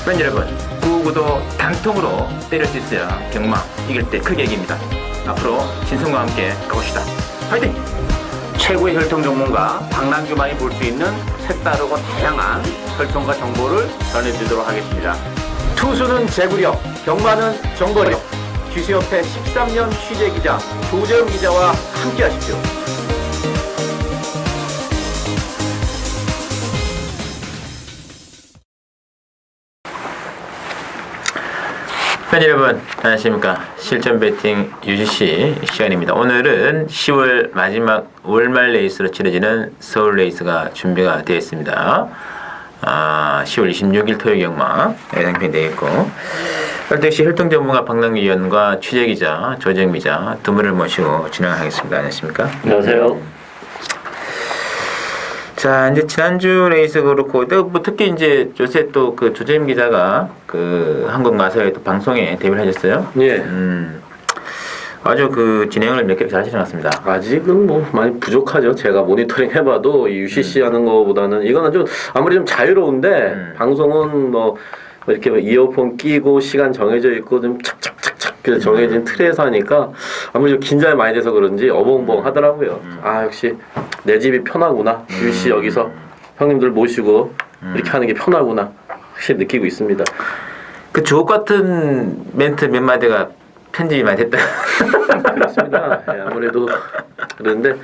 팬 여러분, 999도 단통으로 때릴 수 있어야 경마 이길 때 크게 이깁니다. 앞으로 진성과 함께 가봅시다. 화이팅! 최고의 혈통 전문가 박남규만이 볼 수 있는 색다르고 다양한 혈통과 정보를 전해드리도록 하겠습니다. 투수는 제구력, 경마는 정보력. 귀수협회 13년 취재기자 조재훈 기자와 함께 하십시오. 팬 여러분, 안녕하십니까. 실전 배팅 UGC 시간입니다. 오늘은 10월 마지막 월말 레이스로 치러지는 서울 레이스가 준비가 되어 있습니다. 10월 26일 토요일 경마 예상편이 되어 있고, 역시 혈통 전문가 박남규 위원과 취재기자 조재훈 기자 두 분을 모시고 진행하겠습니다. 안녕하십니까. 안녕하세요. 자, 이제 지난주 레이스 그렇고, 또 뭐 특히 이제 요새 또 그 조재임 기자가 그 한국 마사회 또 방송에 데뷔를 하셨어요. 예. 아주 그 진행을 몇 개 잘 하시는 것 같습니다. 아직은 뭐 많이 부족하죠. 제가 모니터링 해봐도 이 UCC 하는 거보다는 이거는 좀 아무리 좀 자유로운데 방송은 뭐 이렇게 이어폰 끼고 시간 정해져 있고 좀 착착착착 그래서 정해진 틀에서 하니까 아무리 좀 긴장이 많이 돼서 그런지 어벙벙 하더라고요. 아 역시 내 집이 편하구나. UCC 여기서 형님들 모시고 이렇게 하는 게 편하구나. 확실히 느끼고 있습니다. 그 주옥 같은 멘트 몇 마디가 편집이 많이 됐다. 그렇습니다. 예, 아무래도 그런데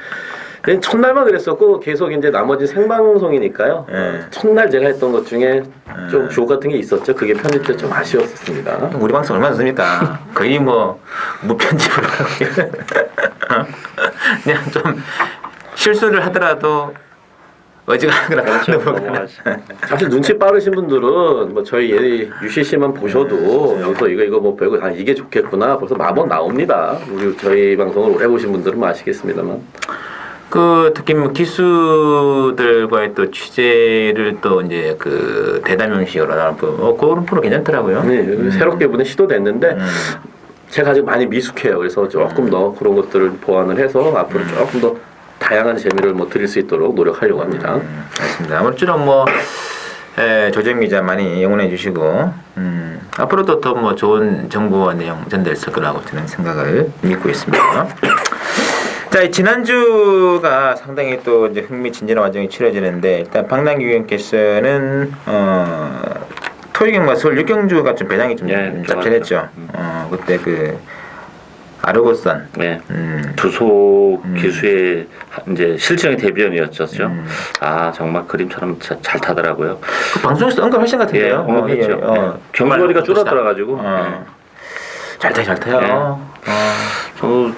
첫날만 그랬었고 계속 이제 나머지 생방송이니까요. 첫날 제가 했던 것 중에 좀 주옥 같은 게 있었죠. 그게 편집돼 좀 아쉬웠습니다. 우리 방송 얼마나 좋습니까? 거의 뭐 무편집으로 하고 그냥 좀 실수를 하더라도 어지간하거나 그렇죠. 사실 눈치 빠르신 분들은 뭐 저희 UCC만 보셔도 여기서 이거 뭐 배우고 아 이게 좋겠구나 벌써 마법 나옵니다. 우리 저희 방송을 오래 보신 분들은 뭐 아시겠습니다만. 그 특히 뭐 기수들과의 또 취재를 또 이제 그 대담형식으로 하는 그런 프로 괜찮더라고요. 네, 새롭게 이번에 시도됐는데 제가 아직 많이 미숙해요. 그래서 조금 더 그런 것들을 보완을 해서 앞으로 조금 더 다양한 재미를 뭐 드릴 수 있도록 노력하려고 합니다. 알겠습니다. 아무쪼록 뭐 조정 기자 많이 응원해 주시고 앞으로도 더 뭐 좋은 정보와 내용 전달될 거라고 저는 생각을 믿고 있습니다. 자, 지난주가 상당히 또 이제 흥미진진한 과정이 치러지는데 일단 박남규 위원께서는 토요일 경마 서울 6경주가 좀 배당이 좀 짭짤했죠. 그때 그 아르고산. 네. 두소 기수의 이제 실전의 데뷔전이었죠. 아 정말 그림처럼 잘 타더라고요. 그 방송에서 언급하신 것 같은데요. 예, 언급했죠. 경주거리가 줄어들어가지고 잘 타요. 저도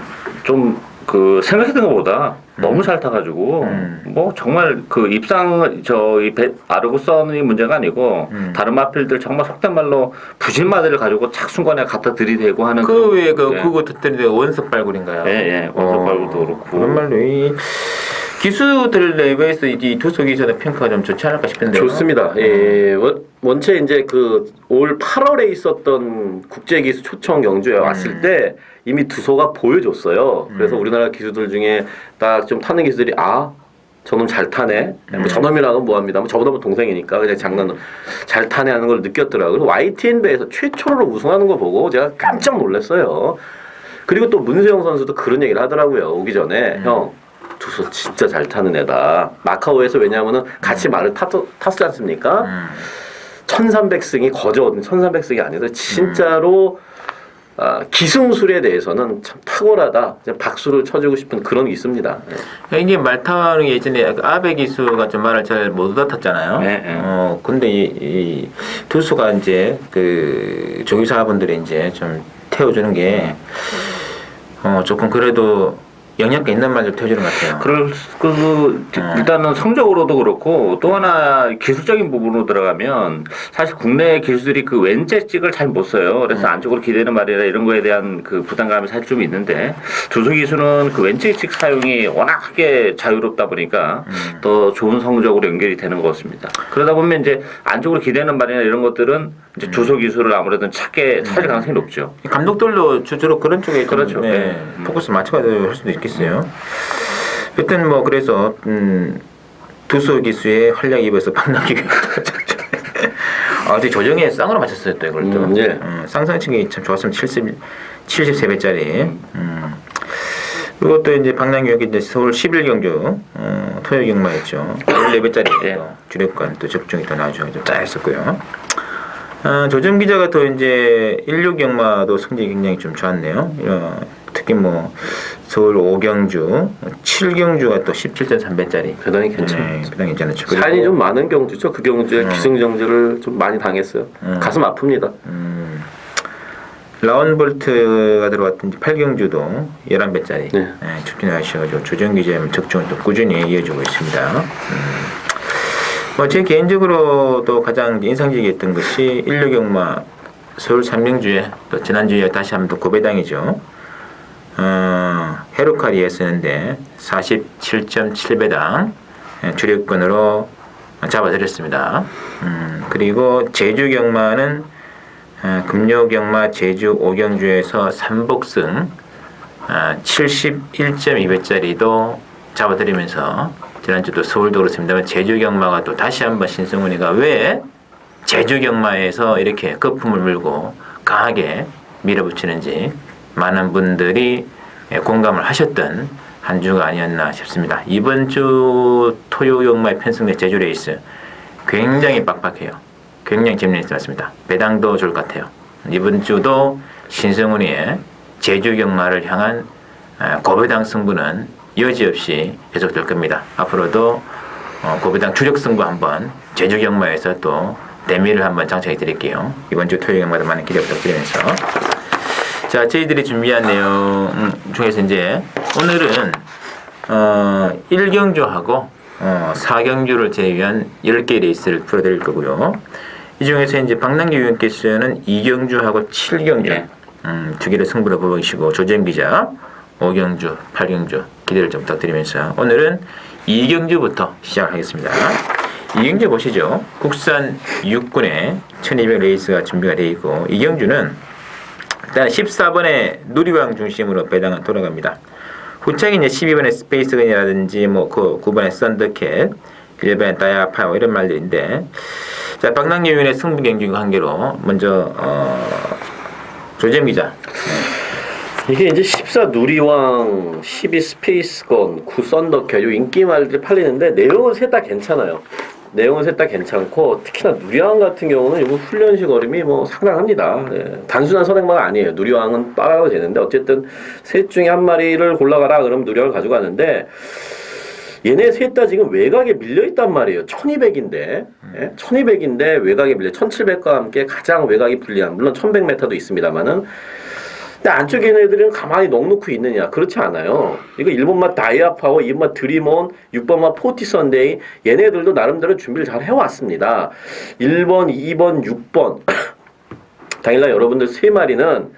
좀 그 생각했던 것보다 너무 잘 타가지고 뭐 정말 그 입상 저이 아르고선이 문제가 아니고 다른 마필들 정말 속된 말로 부실마들을 가지고 착순간에 갖다 들이대고 하는 그 외에 그거 듣더니 원석 발굴인가요? 예 원석 발굴도 그렇고 그런 말로 이 기수들 내부에서 이 두소 기수의 평가가 좀 좋지 않을까 싶은데요. 좋습니다. 예, 원체 이제 그 올 8월에 있었던 국제기수 초청 경주에 왔을 때 이미 두소가 보여줬어요. 그래서 우리나라 기수들 중에 딱 좀 타는 기수들이 아 저놈 잘 타네. 뭐 저놈이라고 뭐합니다. 뭐 저보다 뭐 동생이니까 그냥 장난 잘 타네 하는 걸 느꼈더라고요. 그리고 YTN배에서 최초로 우승하는 거 보고 제가 깜짝 놀랐어요. 그리고 또 문세영 선수도 그런 얘기를 하더라고요. 오기 전에 형. 두소 진짜 잘 타는 애다. 마카오에서 왜냐하면은 같이 말을 탔지 않습니까? 1300승이 거저 1300승이 아니라 진짜로 기승술에 대해서는 참 탁월하다. 박수를 쳐주고 싶은 그런 게 있습니다. 이게 말 타는 게 예전에 아베 기수가 좀 말을 잘 못 알아듣잖아요. 네. 근데 이 두수가 이제 그 조교사분들이 이제 좀 태워주는 게 조금 그래도 영향가 있는 말을 태워주는 것 같아요. 일단은 성적으로도 그렇고 또 하나 기술적인 부분으로 들어가면 사실 국내 기수들이 그 왼째찍을 잘 못 써요. 그래서 안쪽으로 기대는 말이라 이런 거에 대한 그 부담감이 사실 좀 있는데 두소 기수는 그 왼째찍 사용이 워낙에 자유롭다 보니까 더 좋은 성적으로 연결이 되는 것 같습니다. 그러다 보면 이제 안쪽으로 기대는 말이나 이런 것들은 이제 두소 기수를 아무래도 찾을 가능성이 높죠. 감독들도 주로 그런 쪽에 그렇죠. 포커스 맞춰가지고 할 수도 있겠어요. 여튼 뭐 그래서 두소 기수의 활약 입어서 박남규 근데 조정에 쌍으로 맞췄어요 또 이걸 또. 예. 쌍쌍치기 참 좋았으면 73배짜리. 그리고 또 이제 방랑교육이 이제 서울 11경주 토요경마였죠. 14배짜리 예. 주력관 또 적중이 또 나중에 좀 짜였었고요. 조정 기자가 또 이제 16경마도 성적이 굉장히 좀 좋았네요. 특히 뭐 서울 5경주, 7경주가 또 17.3배짜리. 대단히 괜찮아요. 대단히 괜찮았죠. 사연이 좀 많은 경주죠. 그 경주에 기승전결을 좀 많이 당했어요. 가슴 아픕니다. 라운볼트가 들어왔던 8경주도 11배짜리 네. 출전을 하셔가지고 조정 기자의 적중을 또 꾸준히 이어주고 있습니다. 뭐 제 개인적으로도 가장 인상적이었던 것이 16경마 서울 3경주에 또 지난주에 다시 한번 또 고배당이죠. 헤루카리였었는데 47.7배당 주력권으로 잡아드렸습니다. 그리고 제주경마는 금요경마 제주 5경주에서 3복승 71.2배짜리도 잡아드리면서 지난주도 서울도 그렇습니다만 제주경마가 또 다시 한번 신승훈이가 왜 제주경마에서 이렇게 거품을 물고 강하게 밀어붙이는지 많은 분들이 공감을 하셨던 한 주가 아니었나 싶습니다. 이번 주 토요경마의 편성된 제주 레이스 굉장히 빡빡해요. 굉장히 재밌는 레이스 같습니다. 배당도 좋을 것 같아요. 이번 주도 신승훈이의 제주경마를 향한 고배당 승부는 여지없이 계속될 겁니다. 앞으로도 고배당 주력 승부 한번 제주경마에서 또 대미를 한번 장착해 드릴게요. 이번 주 토요경마도 많은 기대 부탁드리면서 자, 저희들이 준비한 내용 중에서 이제 오늘은 1경주하고 4경주를 제외한 10개 레이스를 풀어드릴 거고요. 이 중에서 이제 박남기 위원께서는 2경주하고 7경주 두 개를 승부를 보시고 조정 기자 5경주, 8경주 기대를 좀 부탁드리면서 오늘은 2경주부터 시작하겠습니다. 2경주 보시죠. 국산 6군에 1200 레이스가 준비가 되어 있고 2경주는 일단 14번에 누리왕 중심으로 배당은 돌아갑니다. 후차기 이제 12번에 스페이스건이라든지 뭐 그 9번에 썬더캣, 1번에 다이아파워 이런 말들인데 자, 박남기 위원의 승부 경기 관계로 먼저 조재임 기자. 이게 이제 14 누리왕, 12 스페이스건, 9 썬더캣 요 인기말들이 팔리는데 내용은 셋 다 괜찮아요. 내용은 셋 다 괜찮고 특히나 누리왕 같은 경우는 이번 훈련식 어림이 뭐 상당합니다. 예. 단순한 선행마가 아니에요. 누리왕은 따라가도 되는데 어쨌든 셋 중에 한 마리를 골라가라 그러면 누리왕을 가져가는데 얘네 셋 다 지금 외곽에 밀려있단 말이에요. 1200인데 1200인데 외곽에 밀려 1700과 함께 가장 외곽이 불리한 물론 1100m도 있습니다만은 근데 안쪽에 있는 애들은 가만히 넉놓고 있느냐? 그렇지 않아요. 이거 1번마 다이아파워, 2번마 드림온, 6번마 포티 선데이 얘네들도 나름대로 준비를 잘 해왔습니다. 1번, 2번, 6번 당일날 여러분들 세 마리는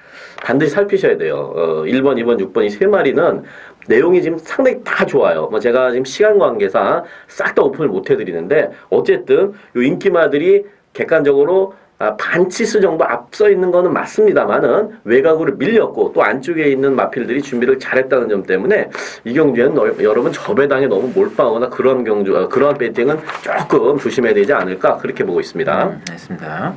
반드시 살피셔야 돼요. 1번, 2번, 6번 이 세 마리는 내용이 지금 상당히 다 좋아요. 뭐 제가 지금 시간 관계상 싹 다 오픈을 못 해드리는데 어쨌든 요 인기마들이 객관적으로 반치수 정도 앞서 있는 거는 맞습니다만은 외곽으로 밀렸고 또 안쪽에 있는 마필들이 준비를 잘했다는 점 때문에 이 경주에는 여러분 저 배당에 너무 몰빵하거나 그런 경주 그런 배팅은 조금 조심해야 되지 않을까 그렇게 보고 있습니다. 알겠습니다.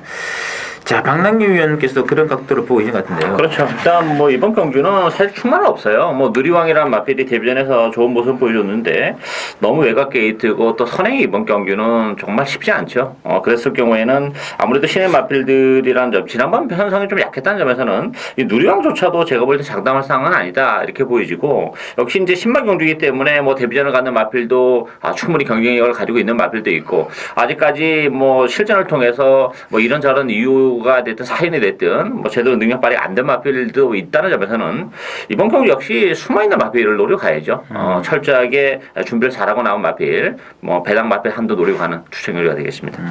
자, 박남기 위원께서 그런 각도로 보고 계신 것 같은데요. 그렇죠. 일단 뭐 이번 경주는 사실 충만은 없어요. 뭐 누리왕이란 마필이 데뷔전에서 좋은 모습 보여줬는데 너무 외곽 게이트고 또 선행이 이번 경주는 정말 쉽지 않죠. 그랬을 경우에는 아무래도 신의 마필들이란 점, 지난번 현상이 좀 약했다는 점에서는 이 누리왕조차도 제가 볼 때 장담할 상황은 아니다 이렇게 보여지고 역시 이제 신마 경주이기 때문에 뭐 데뷔전을 갖는 마필도 충분히 경쟁력을 가지고 있는 마필도 있고 아직까지 뭐 실전을 통해서 뭐 이런저런 이유가 됐든 사인이 됐든 뭐 제대로 능력 발휘 안 된 마필도 있다는 점에서는 이번 경주 역시 숨어있는 마필을 노려가야죠. 철저하게 준비를 잘하고 나온 마필, 뭐 배당 마필 한도 노리고 가는 추천 경주가 되겠습니다.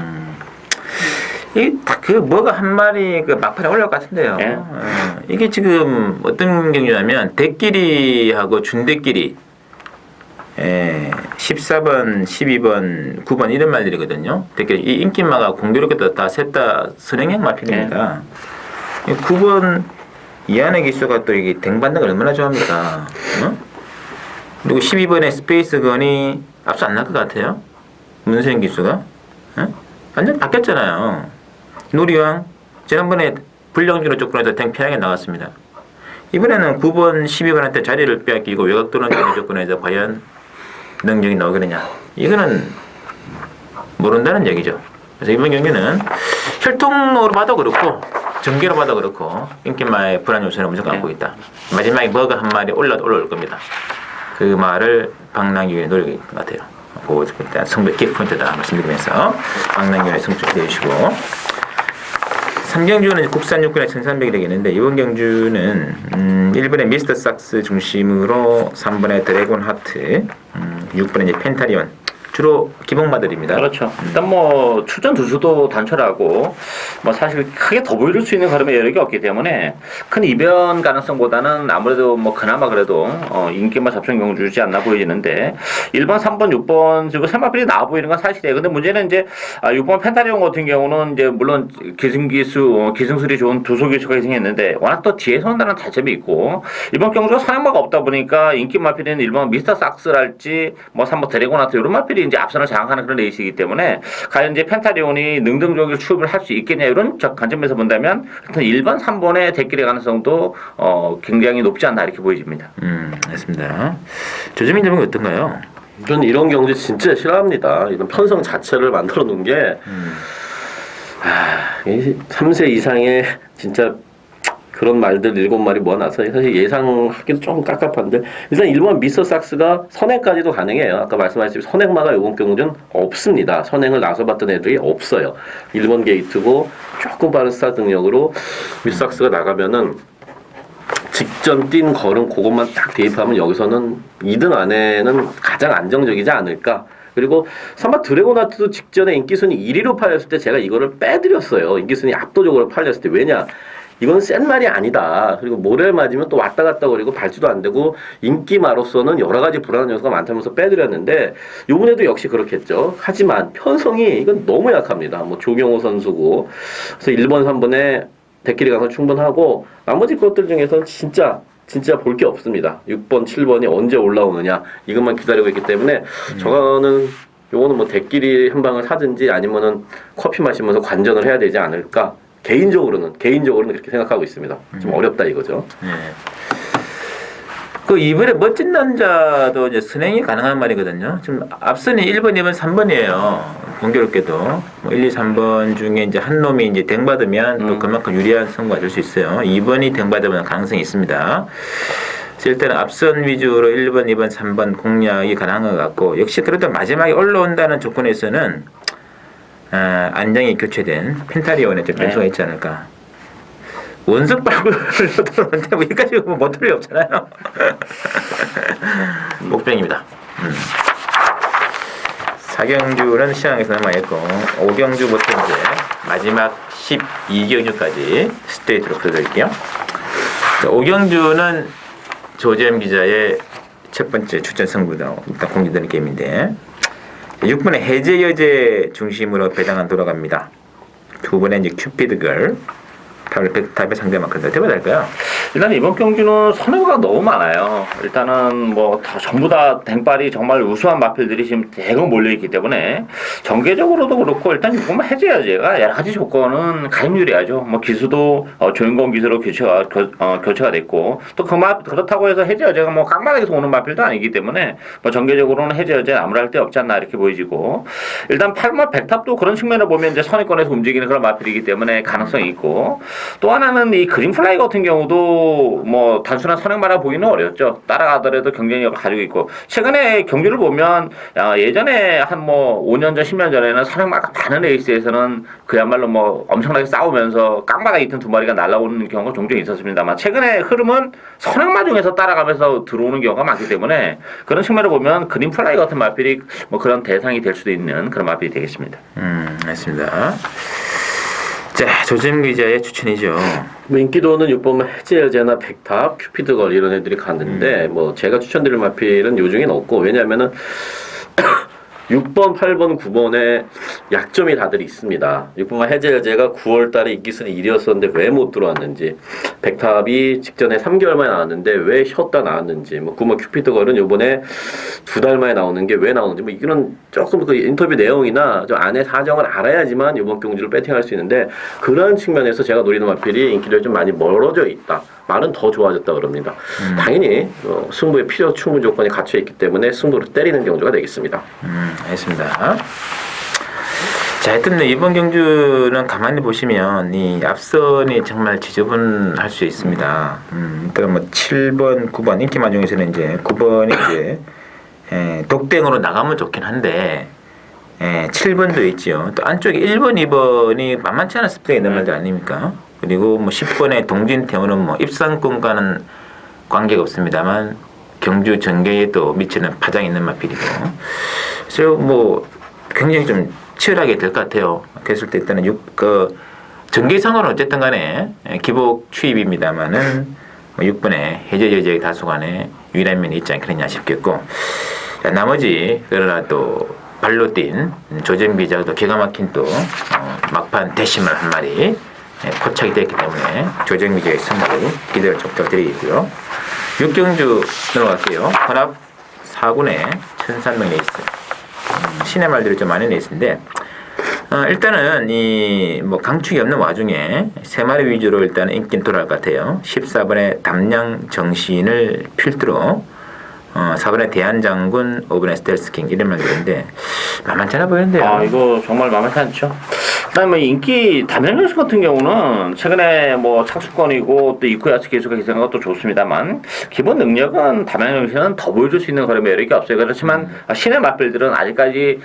그 뭐가 한 마리 그 막판에 올라올 것 같은데요. 예. 이게 지금 어떤 경주냐면 대끼리하고 준대끼리 14번, 12번, 9번 이런 말들이거든요. 대끼리 이 인기마가 공교롭게도 다 셋 다 선행형 마필입니다. 9번 이안의 기수가 또 이게 댕받는 걸 얼마나 좋아합니까? 그리고 12번에 스페이스건이 앞서 안 날 것 같아요. 문세영 기수가 완전 바뀌었잖아요. 누리왕 지난번에 불량주로 조건에서 등 편하게 나왔습니다. 이번에는 9번 12번한테 자리를 빼앗기고 외곽 도는 조건에서 과연 능력이 나오겠느냐, 이거는 모른다는 얘기죠. 그래서 이번 경기는 혈통으로 봐도 그렇고 전개로 봐도 그렇고 인기마의 불안 요소는 무조건 갖고 있다. 마지막에 뭐가 한 마리 올라올 겁니다. 그 말을 박남규의 노력인 것 같아요. 그거 일단 승부의 키포인트다 말씀드리면서 박남규의 승부 기대해 주시고, 3경주는 국산 육군의 1300이 되겠는데, 이번 경주는 1번의 미스터 삭스 중심으로 3번의 드래곤 하트, 6번의 이제 펜타리온, 주로 기복마들입니다. 그렇죠. 일단 뭐 출전 두수도 단촐하고 뭐 사실 크게 더 보일 수 있는 걸음의 여력이 없기 때문에 큰 이변 가능성보다는 아무래도 뭐 그나마 그래도 인기만 잡성 경주지 않나 보이는데, 1번, 3번, 6번 지금 세마필이 나와 보이는 건 사실이에요. 근데 문제는 이제 6번 펜타리온 같은 경우는 이제 물론 기승술이 좋은 두소 기수가 희생했는데 워낙 또 뒤에서 온다는 단점이 있고, 이번 경주가 선행마가 없다 보니까 인기 마필은 1번 미스터 삭스랄지 뭐 3번 드래곤하트 이런 마필이 이제 앞선을 장악하는 그런 레이스이기 때문에 과연 이제 펜타리온이 능동적인 출입을 할 수 있겠냐, 이런 관점에서 본다면 하여튼 1번, 3번의 대길의 가능성도 굉장히 높지 않나 이렇게 보여집니다. 알겠습니다. 조재민 점은 어떤가요? 저는 이런 경주 진짜 싫어합니다. 이런 편성 자체를 만들어 놓은 게 3세 이상의 진짜 그런 말들 7마리 모아놔서 사실 예상하기도 조금 깝깝한데, 일단 1번 미스터 삭스가 선행까지도 가능해요. 아까 말씀하셨듯이 선행마가 이번 경주는 없습니다. 선행을 나서봤던 애들이 없어요. 1번 게이트고 조금 빠른 스타트 능력으로 미스터 삭스가 나가면은 직전 뛴 걸음 그것만 딱 대입하면 여기서는 2등 안에는 가장 안정적이지 않을까. 그리고 3번 드래곤하트도 직전에 인기순위 1위로 팔렸을 때 제가 이거를 빼드렸어요. 인기순위 압도적으로 팔렸을 때. 왜냐? 이건 센 말이 아니다. 그리고 모래를 맞으면 또 왔다 갔다 거리고 발주도 안 되고 인기마로서는 여러 가지 불안한 요소가 많다면서 빼드렸는데, 이번에도 역시 그렇겠죠. 하지만 편성이 이건 너무 약합니다. 뭐 조경호 선수고, 그래서 1번, 3번에 대끼리 가서 충분하고 나머지 것들 중에서는 진짜 볼 게 없습니다. 6번, 7번이 언제 올라오느냐 이것만 기다리고 있기 때문에 저거는 요거는 뭐 대끼리 한 방을 사든지 아니면은 커피 마시면서 관전을 해야 되지 않을까. 개인적으로는 그렇게 생각하고 있습니다. 좀 어렵다 이거죠. 네. 그 이번에 멋진 남자도 이제 선행이 가능한 말이거든요. 지금 앞선이 1번, 2번, 3번이에요. 공교롭게도 뭐 1, 2, 3번 중에 이제 한 놈이 이제 댕 받으면 또 그만큼 유리한 선거가 될 수 있어요. 2번이 댕 받으면 가능성이 있습니다. 그래서 일단은 앞선 위주로 1번, 2번, 3번 공략이 가능한 것 같고, 역시 그래도 마지막에 올라온다는 조건에서는 안정이 교체된 펜타리온의 좀 변수가 있지 않을까. 원석 발굴을 들었는데 뭐 여기까지 못 들을 리 없잖아요. 목병입니다. 4경주는 시황에서 남아있고 5경주부터 이제 마지막 12경주까지 스트레이트로 풀어드릴게요. 5경주는 조재현 기자의 첫 번째 추천 승부도 일단 공개되는 게임인데, 6번에 해제 여제 중심으로 배당은 돌아갑니다. 2번에 이제 큐피드걸 답의 상대만큼 어떻게 될까요? 일단 이번 경기는 선행가 너무 많아요. 일단은 뭐 다 전부 다 댕발이 정말 우수한 마필들이 지금 대거 몰려있기 때문에 전개적으로도 그렇고, 일단 6번만 해제여제가 여러 가지 조건은 가장 유리하죠. 뭐 기수도 조인공 기수로 교체가 됐고, 또 그렇다고 해서 해제여제가 뭐 깡마당에서 오는 마필도 아니기 때문에 뭐 전개적으로는 해제여제 아무리 할 데 없지 않나 이렇게 보이지고, 일단 8번 백탑도 그런 측면을 보면 이제 선행권에서 움직이는 그런 마필이기 때문에 가능성이 있고, 또 하나는 이 그린플라이 같은 경우도 뭐 단순한 선행마라 보기는 어렵죠. 따라가더라도 경쟁력을 가지고 있고, 최근에 경주를 보면 예전에 한 뭐 5년 전, 10년 전에는 선행마가 많은 레이스에서는 그야말로 뭐 엄청나게 싸우면서 깡바닥에 있던 두 마리가 날아오는 경우가 종종 있었습니다만, 최근에 흐름은 선행마 중에서 따라가면서 들어오는 경우가 많기 때문에 그런 측면을 보면 그린플라이 같은 마필이 뭐 그런 대상이 될 수도 있는 그런 마필이 되겠습니다. 알겠습니다. 자, 조재민 기자의 추천이죠. 뭐 인기도는 6번만 해제여제나 백탑, 큐피드걸 이런 애들이 갔는데 뭐 제가 추천드릴 마필은 요 중엔 없고, 왜냐하면은 6번, 8번, 9번에 약점이 다들 있습니다. 6번 해제가 9월 달에 인기순위 1위였었는데 왜 못 들어왔는지, 백탑이 직전에 3개월 만에 나왔는데 왜 쉬었다 나왔는지, 뭐 9번 큐피드걸은 요번에 2달 만에 나오는 게 왜 나오는지, 뭐 이거는 조금 그 인터뷰 내용이나 좀 안에 사정을 알아야지만 이번 경주를 배팅할 수 있는데, 그런 측면에서 제가 노리는 마필이 인기력이 좀 많이 멀어져 있다. 말은 더 좋아졌다 그럽니다. 당연히 승부에 필요 충분 조건이 갖춰 있기 때문에 승부를 때리는 경주가 되겠습니다. 알겠습니다. 자, 하여튼 이번 경주는 가만히 보시면 이 앞선이 정말 지저분할 수 있습니다. 일단 뭐 7번, 9번 인기만 중에서는 이제 9번이 이제 독땡으로 나가면 좋긴 한데 7번도 있죠. 또 안쪽에 1번, 2번이 만만치 않은 습득이 있는 말들 아닙니까? 그리고 뭐 10번의 동진태우는 뭐 입상권과는 관계가 없습니다만 경주 전개에 또 미치는 파장이 있는 마필이고, 그래서 뭐 굉장히 좀 치열하게 될 것 같아요. 그랬을 때 일단은 전개상으로는 어쨌든 간에 기복 추입입니다만은 6번에 해제 여지의 다수간에 유일한 면이 있지 않겠느냐 싶겠고, 자, 나머지 그러나 또 발로 뛴 조정 기자도 기가 막힌 또 막판 대심을 한 마리 포착이 됐기 때문에 조정 기자의 승부를 기대를 촉탁드리고요. 6경주 넘어갈게요. 혼합 4군에 1300 레이스. 신의 말들이 좀 많은 레이스인데, 일단은 이 뭐 강축이 없는 와중에 세 마리 위주로 일단 인기는 돌아갈 것 같아요. 14번에 담양 정신을 필두로 4번에 대한장군, 5번에 스텔스킹 이런 말들인데 만만치 않아 보이는데요. 아, 이거 정말 만만치 않죠. 그다음에 인기 담양정신 같은 경우는 최근에 뭐 착수권이고 또 이쿠야스 기수가 기생한 것도 좋습니다만 기본 능력은 담양정신은 더 보여줄 수 있는 그런 매력이 없어요. 그렇지만 신의 맞불들은 아직까지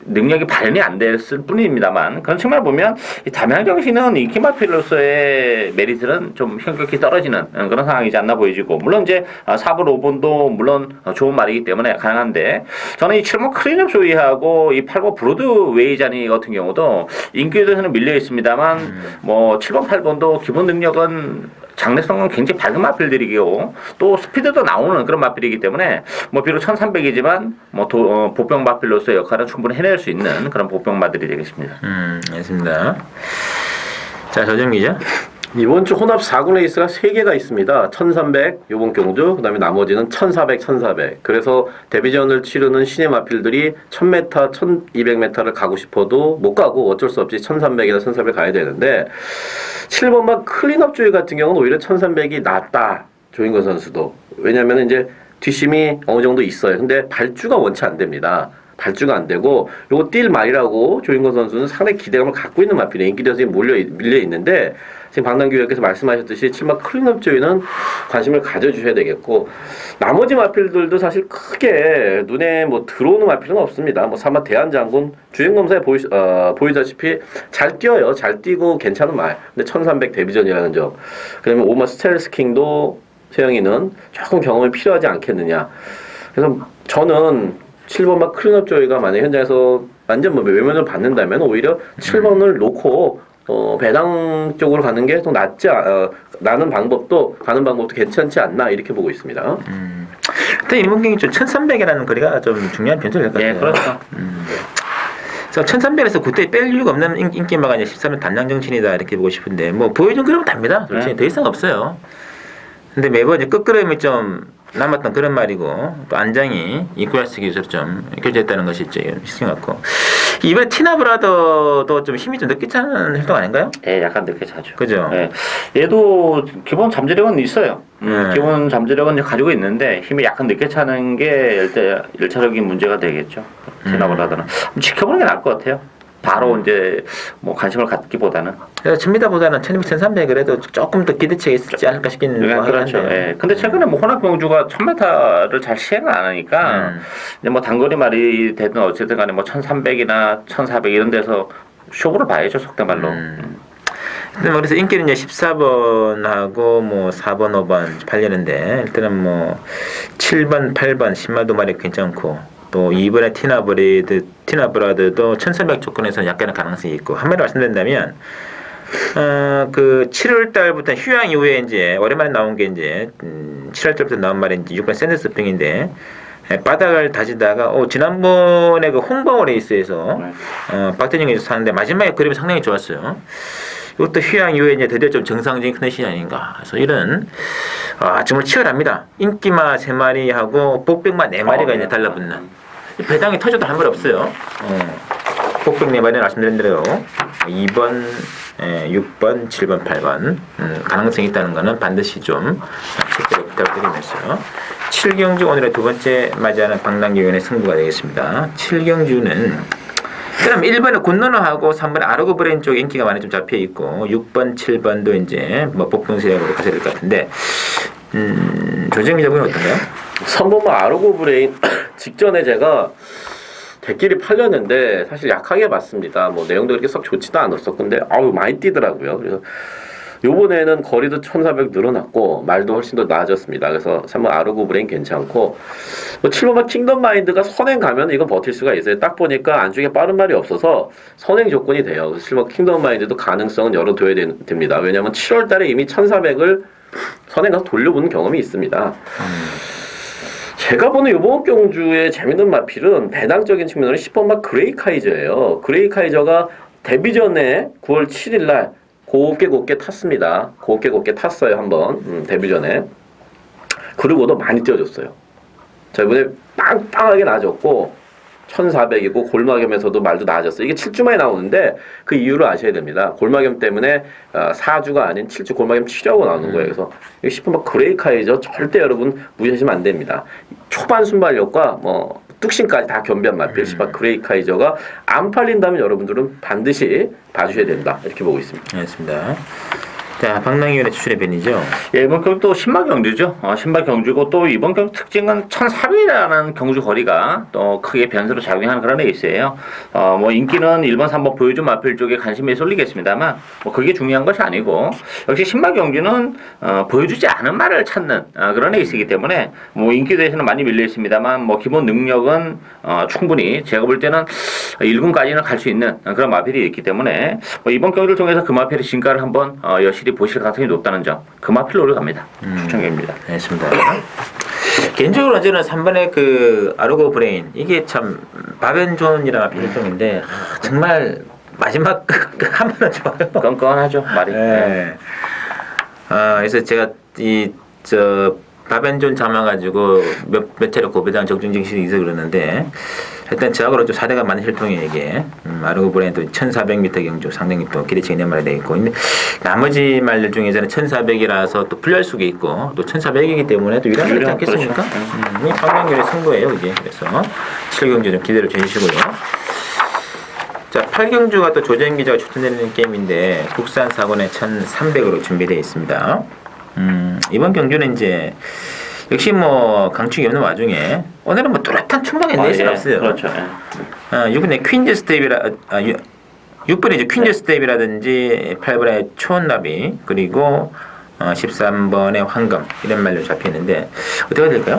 능력이 발현이 안 됐을 뿐입니다만, 그런 측면을 보면 이 담양정신은 인기 마필로서의 메리트는 좀 현격히 떨어지는 그런 상황이지 않나 보여지고, 물론 이제 4번, 5번도 물론 좋은 말이기 때문에 가능한데, 저는 이 7번 크리너 조이하고 이 8번 브로드 웨이자니 같은 경우도 인기에서는 밀려 있습니다만, 뭐 7번, 8번도 기본 능력은 장래성은 굉장히 밝은 마필들이고 또 스피드도 나오는 그런 마필이기 때문에 뭐 비록 1300이지만 뭐 보병 마필로서의 역할은 충분히 해낼 수 있는 그런 보병 마들이 되겠습니다. 알겠습니다. 자, 조정 기자. 이번 주 혼합 4군 레이스가 3개가 있습니다. 1300 요번 경주, 그다음에 나머지는 1400, 1400. 그래서 데뷔전을 치르는 신의 마필들이 1000m, 1200m를 가고 싶어도 못 가고 어쩔 수 없이 1300이나 1400 가야 되는데, 7번만 클린업 조이 같은 경우는 오히려 1300이 낫다. 조인권 선수도. 왜냐면 이제 뒷심이 어느 정도 있어요. 근데 발주가 원치 안 됩니다. 발주가 안 되고, 요거 뛸 말이라고 조인권 선수는 상당히 기대감을 갖고 있는 마필이에요. 인기도에 밀려 있는데, 지금 박남규 의원께서 말씀하셨듯이 7번 클린업 조이는 관심을 가져주셔야 되겠고, 나머지 마필들도 사실 크게 눈에 뭐 들어오는 마필은 없습니다. 뭐 3번 대한장군 주행검사에 보이다시피 잘 뛰어요. 잘 뛰고 괜찮은 말. 근데 1300 데뷔전이라는 점. 그다음에 5번 스텔스킹도 세영이는 조금 경험이 필요하지 않겠느냐. 그래서 저는 7번만 클린업 조이가 만약 현장에서 완전 뭐 외면을 받는다면 오히려 7번을 놓고 배당 쪽으로 가는 게 더 가는 방법도 괜찮지 않나 이렇게 보고 있습니다. 근데 이번 경기 좀 1300이라는 거리가 좀 중요한 변수가 될 것 같아요. 네, 그렇죠. 그래서 1300에서 그때 뺄 이유가 없는 인기마가 이제 13은 담양정신이다 이렇게 보고 싶은데, 뭐 보여준 그러면 답니다. 솔직히 더 이상 없어요. 근데 매번 이제 끝걸음이 좀 남았던 그런 말이고, 또 안장이 이쿠야스 기술을 좀 교체했다는 것이 이제 신경 같고, 이번에 티나브라더도 좀 힘이 좀 늦게 차는 활동 아닌가요? 예, 약간 늦게 차죠. 그죠? 예. 얘도 기본 잠재력은 있어요. 기본 잠재력은 가지고 있는데 힘이 약간 늦게 차는 게 일차적인 문제가 되겠죠. 티나브라더는 지켜보는 게 나을 것 같아요. 바로 이제 뭐 관심을 갖기보다는. 그래서 천미다보다는 1200, 1300 그래도 조금 더 기대치가 있지 않을까 싶긴 그렇죠. 예. 근데 최근에 뭐 혼합 경주가 1000m를 잘 시행을 안 하니까 이제 뭐 단거리 말이 되든 어쨌든 간에 뭐 1300이나 1400 이런 데서 쇼부를 봐야죠, 속된 말로. 근데 뭐 그래서 인기는 이제 14번하고 뭐 4번, 5번 팔리는데, 일단은 뭐 7번, 8번 10마도 말이 괜찮고, 또 이번에 티나브라드도 1300 조건에서 약간의 가능성이 있고, 한마디로 말씀드린다면 그 7월 달부터 휴양 이후에 이제 오랜만에 나온 게 이제 7월 달부터 나온 말이 이제 6번 샌더스프링인데, 바닥을 다지다가 지난번에 그 홍방울 레이스에서 박태정이 사는데 마지막에 그림이 상당히 좋았어요. 이것도 휴양 이후에 이제 드디어 좀 정상적인 컨디션이 아닌가. 그래서 이런 정말 치열합니다. 인기마 3마리하고 복백마 4마리가 이제 달라붙는. 배당이 터져도 한 번 없어요. 복백 4마리는 말씀드린 대로 2번, 6번, 7번, 8번 가능성이 있다는 것은 반드시 좀 실제로 부탁드리면서 7경주 오늘의 두 번째 맞이하는 박남규 승부가 되겠습니다. 7경주는 그럼 1번에 굿노노하고 3번에 아르고 브레인 쪽 인기가 많이 좀 잡혀 있고 6번, 7번도 이제 뭐 복풍세력으로 가셔야 될 것 같은데 조정 기자분은 어떤가요? 3번만 아르고 브레인 직전에 제가 대끼리 팔렸는데 사실 약하게 맞습니다. 뭐 내용도 그렇게 썩 좋지도 않았어. 근데 많이 뛰더라고요. 그래서 요번에는 거리도 1400 늘어났고 말도 훨씬 더 나아졌습니다. 그래서 3번 아르고 브레인 괜찮고 7번만 킹덤 마인드가 선행 가면 이건 버틸 수가 있어요. 딱 보니까 안쪽에 빠른 말이 없어서 선행 조건이 돼요. 그래서 7번 킹덤 마인드도 가능성은 열어둬야 됩니다. 왜냐하면 7월 달에 이미 1400을 선행 가서 돌려보는 경험이 있습니다. 제가 보는 이번 경주의 재밌는 마필은 배당적인 측면으로 10번마 그레이 카이저예요. 그레이 카이저가 데뷔 전에 9월 7일 날 곱게 탔습니다. 곱게 탔어요, 한번. 데뷔 전에. 그리고도 많이 뛰어줬어요. 자, 이번에 빵빵하게 나아졌고 1400이고 골마겸에서도 말도 나아졌어요. 이게 7주 만에 나오는데 그 이유를 아셔야 됩니다. 골마겸 때문에 4주가 아닌 7주 골마겸 치료하고 나오는 거예요. 그래서 10번 그레이 카이저 절대 여러분 무시하시면 안 됩니다. 초반 순발력과 뭐 뚝심까지 다 겸비한 마필 10번 그레이 카이저가 안 팔린다면 여러분들은 반드시 봐주셔야 된다. 이렇게 보고 있습니다. 알겠습니다. 자, 박남규의 추천의 밴이죠. 예, 이번 경주 또 신마 경주죠. 신마 경주고 또 이번 경주 특징은 1400이라는 경주 거리가 또 크게 변수로 작용하는 그런 레이스예요. 뭐 인기는 1번, 3번 보여준 마필 쪽에 관심이 쏠리겠습니다만 뭐 그게 중요한 것이 아니고 역시 신마 경주는 보여주지 않은 말을 찾는 그런 레이스이기 때문에 뭐 인기 대해서는 많이 밀려 있습니다만 뭐 기본 능력은 충분히 제가 볼 때는 1군까지는 갈 수 있는 그런 마필이 있기 때문에 뭐 이번 경주를 통해서 그 마필의 진가를 한번 여실히 보실 가능성이 높다는 점, 그 마필로를 갑니다. 추천입니다. 알겠습니다. 개인적으로 저는 3번의 그 아르고 브레인 이게 참 바벤존이라는 필종인데 정말 마지막 한 번은 좋아요. 끈끈하죠 말이. 네. 그래서 제가 바벤존 잡아가지고 몇 차례 고배당 적중 증식이 있어 그러는데 일단 저하고는 좀 사대가 많은 혈통에게 아르고 브레인도 1400m 경주 상당히 또 기대치 있는 말이 되어 있고 근데 나머지 말들 중에서는 1400이라서 또 불리할 수가 있고 또 1400이기 때문에 또 유리한 거지 않겠습니까? 이 황당률의 승부예요 이게. 그래서 7경주 좀 기대를 해주시고요. 자, 8경주가 또 조재현 기자가 추천드리는 게임인데 국산 사고는 1300으로 준비되어 있습니다. 이번 경주는 이제 역시 뭐 강축이 없는 와중에 오늘은 뭐 뚜렷한 충분히 내실 없어요. 그렇죠. 6번에 퀸즈 스텝이라 6번에 이제 퀸즈 스텝이라든지 8번에 초원나비 그리고 13번에 황금 이런 말로 잡혀 있는데 어떻게 될까요?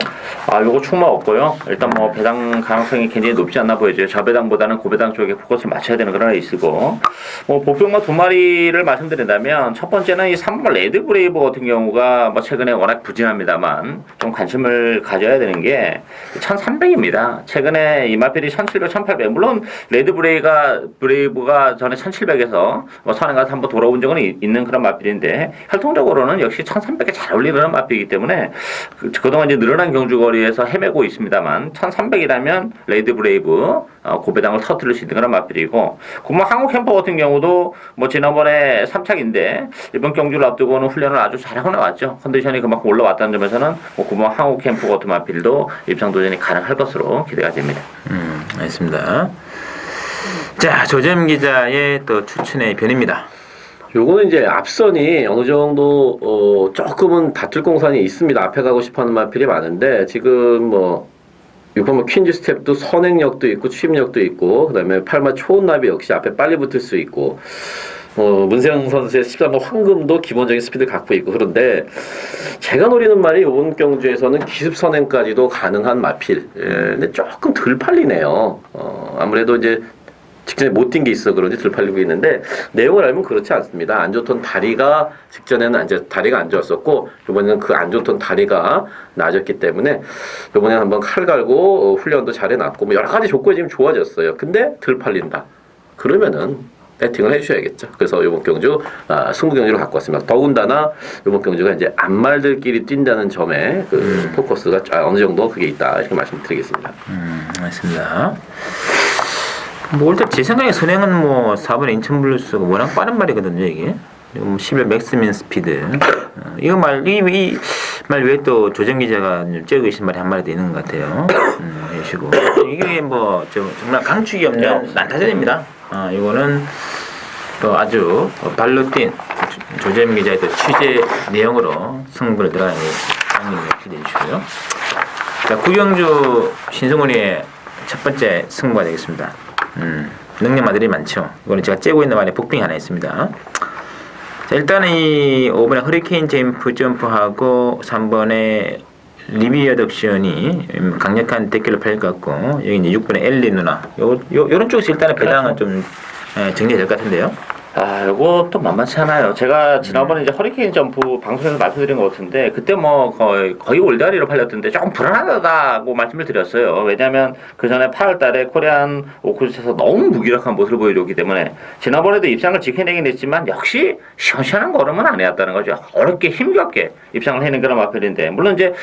요거 충마 없고요. 일단 뭐 배당 가능성이 굉장히 높지 않나 보이죠. 저배당보다는 고배당 쪽에 포커스를 맞춰야 되는 그런 레이스고 뭐 복병마 2마리를 말씀드린다면 첫 번째는 이 3번 레드 브레이브 같은 경우가 뭐 최근에 워낙 부진합니다만 좀 관심을 가져야 되는 게 1300입니다. 최근에 이 마필이 1700, 1800 물론 레드 브레이브가 전에 1700에서 뭐 선행 가서 한번 돌아온 적은 있는 그런 마필인데 혈통적으로는 역시 1300에 잘 어울리는 마필이기 때문에 그동안 이제 늘어난 경주 거리에서 헤매고 있습니다만 1300이라면 레드 브레이브 고배당을 터뜨릴 수 있는 그런 마필이고 뭐 한국 캠퍼 같은 경우도 뭐 지난번에 3착인데 이번 경주를 앞두고는 훈련을 아주 잘하고 나왔죠. 컨디션이 그만큼 올라왔다는 점에서는 뭐 구멍 한국 캠퍼 같은 마필도 입상 도전이 가능할 것으로 기대가 됩니다. 알겠습니다. 자, 조재현 기자의 또 추천의 변입니다. 요거는 이제 앞선이 어느 정도 조금은 다툴 공산이 있습니다. 앞에 가고 싶어하는 마필이 많은데 지금 뭐 6번 퀸즈 스텝도 선행력도 있고 추임력도 있고 그다음에 8마 초원나비 역시 앞에 빨리 붙을 수 있고 문세영 선수의 13번 황금도 기본적인 스피드를 갖고 있고 그런데 제가 노리는 말이 이번 경주에서는 기습 선행까지도 가능한 마필. 근데 조금 덜 팔리네요. 아무래도 이제 직전에 못 뛴 게 있어 그런지 덜 팔리고 있는데 내용을 알면 그렇지 않습니다. 안 좋던 다리가 직전에는 다리가 안 좋았었고 이번에는 그 안 좋던 다리가 나아졌기 때문에 이번에는 한번 칼 갈고 훈련도 잘 해놨고 뭐 여러 가지 조건이 지금 좋아졌어요. 근데 덜 팔린다. 그러면은 배팅을 해주셔야겠죠. 그래서 이번 경주 승부 경주를 갖고 왔습니다. 더군다나 이번 경주가 이제 안말들끼리 뛴다는 점에 그 포커스가 어느 정도 그게 있다 이렇게 말씀드리겠습니다. 맞습니다. 뭐 일단 제 생각에 선행은 뭐 4번에 인천블루스가 워낙 빠른 말이거든요 이게. 11 맥스민 스피드. 이거 이 말 외에 또 조정 기자가 쬐고 계신 말이 한 마리 더 있는 것 같아요. 해주시고 이게 뭐 정말 강축이 없는 난타전입니다. 이거는 또 아주 발로 뛴 조재민 기자의 또 취재 내용으로 승부를 들어가는 장면을 기대해 주시고요. 자, 구경주 신승훈이의 첫 번째 승부가 되겠습니다. 능력마들이 많죠. 이거는 제가 째고 있는 말에 복빙이 하나 있습니다. 자, 일단은 이 5번에 허리케인 점프하고 3번에 리비어 덕션이 강력한 댓글로 팔릴 것 같고 여기 이제 6번에 엘리 누나 요런 쪽에서 일단은 배당은 좀 정리가 될 것 같은데요. 요것도 만만치 않아요. 제가 지난번에 이제 허리케인 점프 방송에서 말씀드린 것 같은데, 그때 뭐 거의 올다리로 팔렸던데 조금 불안하다고 말씀을 드렸어요. 왜냐면 그 전에 8월 달에 코리안 오쿠스에서 너무 무기력한 모습을 보여줬기 때문에, 지난번에도 입상을 지켜내긴 했지만, 역시 시원시원한 걸음은 안 해왔다는 거죠. 어렵게 힘겹게 입상을 해낸 그런 마필인데, 물론 이제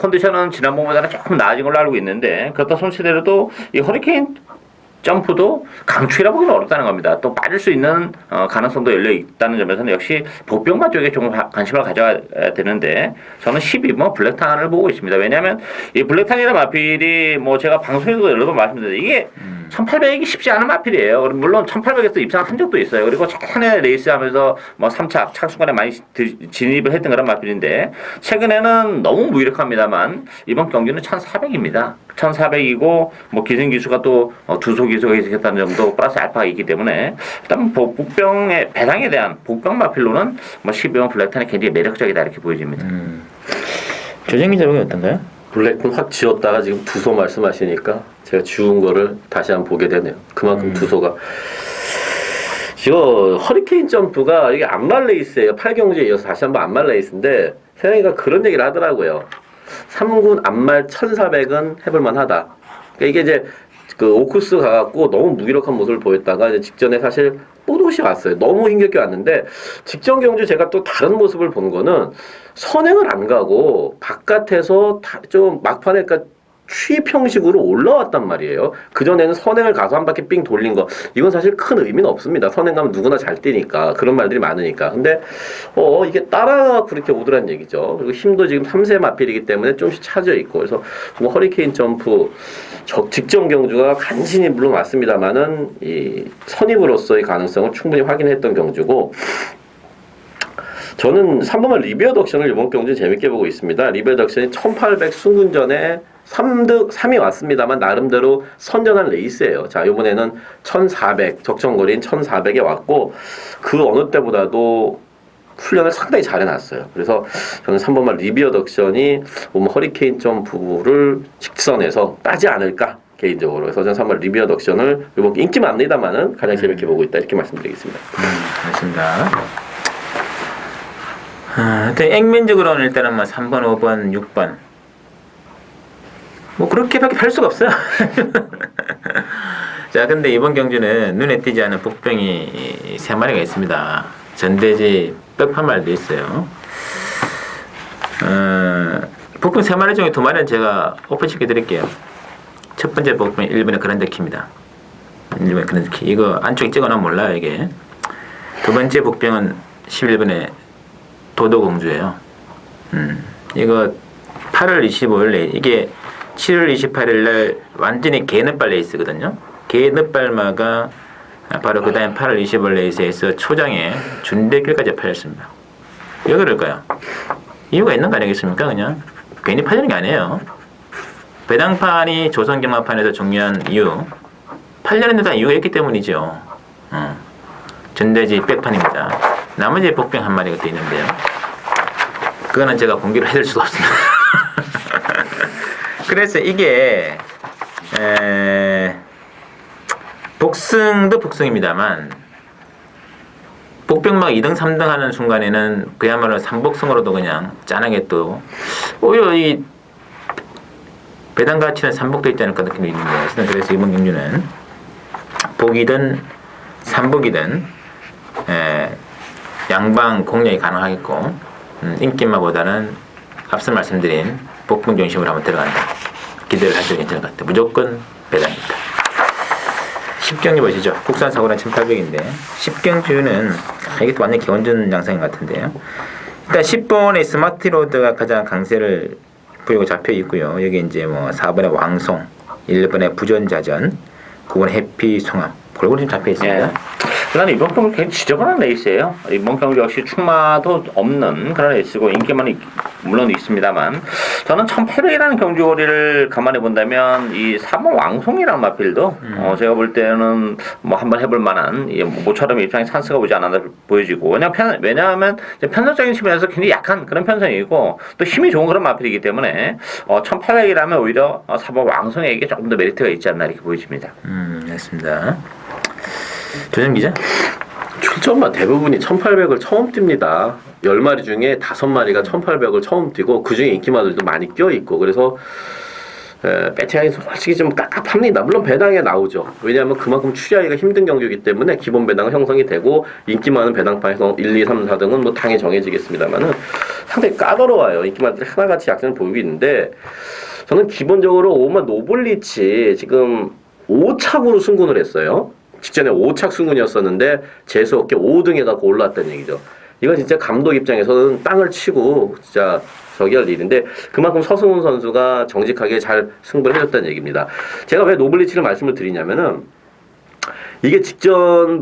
컨디션은 지난번보다는 조금 나아진 걸로 알고 있는데, 그렇다 손치대로도 이 허리케인 점프도 강추이라 보기는 어렵다는 겁니다. 또 빠질 수 있는 가능성도 열려 있다는 점에서는 역시 복병마 쪽에 좀 관심을 가져야 되는데, 저는 12번 블랙탄을 보고 있습니다. 왜냐하면 이 블랙탄이라는 마필이 뭐 제가 방송에서도 여러 번 말씀드렸는데 이게 1800이 쉽지 않은 마필이에요. 물론 1800에서 입상한 적도 있어요. 그리고 최근에 레이스하면서 뭐 3차 착순간에 많이 진입을 했던 그런 마필인데, 최근에는 너무 무기력합니다만 이번 경기는 1400입니다. 1400이고 뭐 기승기수가 또 두소 기수가 있었다는 점도 플러스 알파가 있기 때문에, 일단 복병의 배당에 대한 복병 마필로는 뭐 12번 블랙탄이 굉장히 매력적이다 이렇게 보여집니다. 조정 기자 보기 어떤가요? 블랙은 확 지웠다가 지금 두소 말씀하시니까 제가 지운 거를 다시 한번 보게 되네요. 그만큼 두소가 이거 허리케인 점프가 이게 안말 레이스예요. 8경주에 이어서 다시 한번 안말 레이스인데 세영이가 그런 얘기를 하더라고요. 3군 안말 1400은 해볼만 하다. 그러니까 이게 이제 그 오쿠스 가갖고 너무 무기력한 모습을 보였다가 이제 직전에 사실 뽀독이 왔어요. 너무 힘겹게 왔는데 직전 경주 제가 또 다른 모습을 본 거는 선행을 안 가고 바깥에서 좀 막판에 취입 형식으로 올라왔단 말이에요. 그전에는 선행을 가서 한 바퀴 삥 돌린 거, 이건 사실 큰 의미는 없습니다. 선행 가면 누구나 잘 뛰니까, 그런 말들이 많으니까. 근데 이게 따라가고 그렇게 오더란 얘기죠. 그리고 힘도 지금 3세 마필이기 때문에 좀씩 차져 있고, 그래서 뭐 허리케인 점프 직전 경주가 간신히 물론 왔습니다만은 이 선입으로서의 가능성을 충분히 확인했던 경주고, 저는 3번만 리비어 덕션을 이번 경주 재밌게 보고 있습니다. 리비어 덕션이 1800 순군전에 3위 왔습니다만 나름대로 선전한 레이스예요. 자, 이번에는 1400 적정거리인 1400에 왔고 그 어느 때보다도 훈련을 상당히 잘 해놨어요. 그래서 저는 3번만 리비어 덕션이 허리케인 점프를 직선에서 따지 않을까 개인적으로. 그래서 저는 3번 리비어 덕션을 이번 인기 많습니다만은 가장 재밌게 보고 있다 이렇게 말씀드리겠습니다. 알겠습니다. 액면적으로는 일단은 뭐 3번, 5번, 6번 뭐 그렇게밖에 할 수가 없어요. 자, 근데 이번 경주는 눈에 띄지 않은 복병이 3마리가 있습니다. 전대지 빽판말도 있어요. 복병 3마리 중에 2마리는 제가 오픈시켜 드릴게요. 첫 번째 복병이 1번의 그란드키입니다. 1번의 그란드키. 이거 안쪽에 찍어놓으면 몰라요, 이게. 두 번째 복병은 11번의 도도공주예요. 이거 8월 25일 이게 7월 28일 날 완전히 개늦발 레이스거든요. 개늦발마가 바로 그 다음 8월 25일 레이스에서 초장에 준대길까지 팔렸습니다. 왜 그럴까요? 이유가 있는 거 아니겠습니까? 그냥 괜히 팔리는 게 아니에요. 배당판이 조선경마판에서 중요한 이유, 팔려는 데다 이유가 있기 때문이죠. 전대지 백판입니다. 나머지 복병 한 마리가 또 있는데요. 그거는 제가 공개를 해줄 수가 없습니다. 그래서 이게 복승도 복승입니다만 복병막 2등, 3등 하는 순간에는 그야말로 삼복승으로도 그냥 짠하게 또 오히려 이 배당 가치는 삼복도 있지 않을까 느낌이 있는데 어쨌든 그래서 이번 경주는 복이든 삼복이든 양방 공략이 가능하겠고 인기마보다는 앞서 말씀드린 복병 중심으로 한번 들어간다. 기대를 하셔도 괜찮을 것 같아요. 무조건 배당입니다. 10경주 보시죠. 국산 사고는 1800인데 10경주는 이게 또 완전 기원전 양상인 것 같은데요. 일단 10번의 스마트로드가 가장 강세를 보이고 잡혀 있고요. 여기 이제 뭐 4번의 왕송, 1번의 부전자전, 9번 해피 송암 골고루 좀 잡혀 있습니다. 예. 그다음에 이번 경주 굉장히 지저분한 레이스예요. 이번 경주 역시 충마도 없는 그런 레이스고 인기만 물론 있습니다만 저는 1800이라는 경주거리를 감안해 본다면 이 3번 왕송이라는 마필도 제가 볼 때는 뭐 한번 해볼 만한 모처럼 입장에 찬스가 오지 않았나 보여지고 왜냐하면 편성적인 측면에서 굉장히 약한 그런 편성이고 또 힘이 좋은 그런 마필이기 때문에 1800이라면 오히려 4번 왕송에게 조금 더 메리트가 있지 않나 이렇게 보여집니다. 알겠습니다. 조정 기자? 출전만 대부분이 1800을 처음 뜁니다. 10마리 중에 5마리가 1800을 처음 뛰고 그중에 인기마들도 많이 껴있고 그래서 배팅하기 솔직히 좀 깝깝합니다. 물론 배당에 나오죠. 왜냐하면 그만큼 추리하기가 힘든 경기이기 때문에 기본 배당은 형성이 되고 인기마는 배당판에서 1, 2, 3, 4등은 뭐 당에 정해지겠습니다만은 상당히 까다로워요. 인기마들이 하나같이 약점을 보이고 있는데 저는 기본적으로 5번 노블리치 지금 5착으로 승군을 했어요. 직전에 5착 승군이었었는데 재수없게 5등에 갖고 올라왔다는 얘기죠. 이건 진짜 감독 입장에서는 땅을 치고 진짜 저기 할 일인데 그만큼 서승훈 선수가 정직하게 잘 승부를 해줬다는 얘기입니다. 제가 왜 노블리치를 말씀을 드리냐면은 이게 직전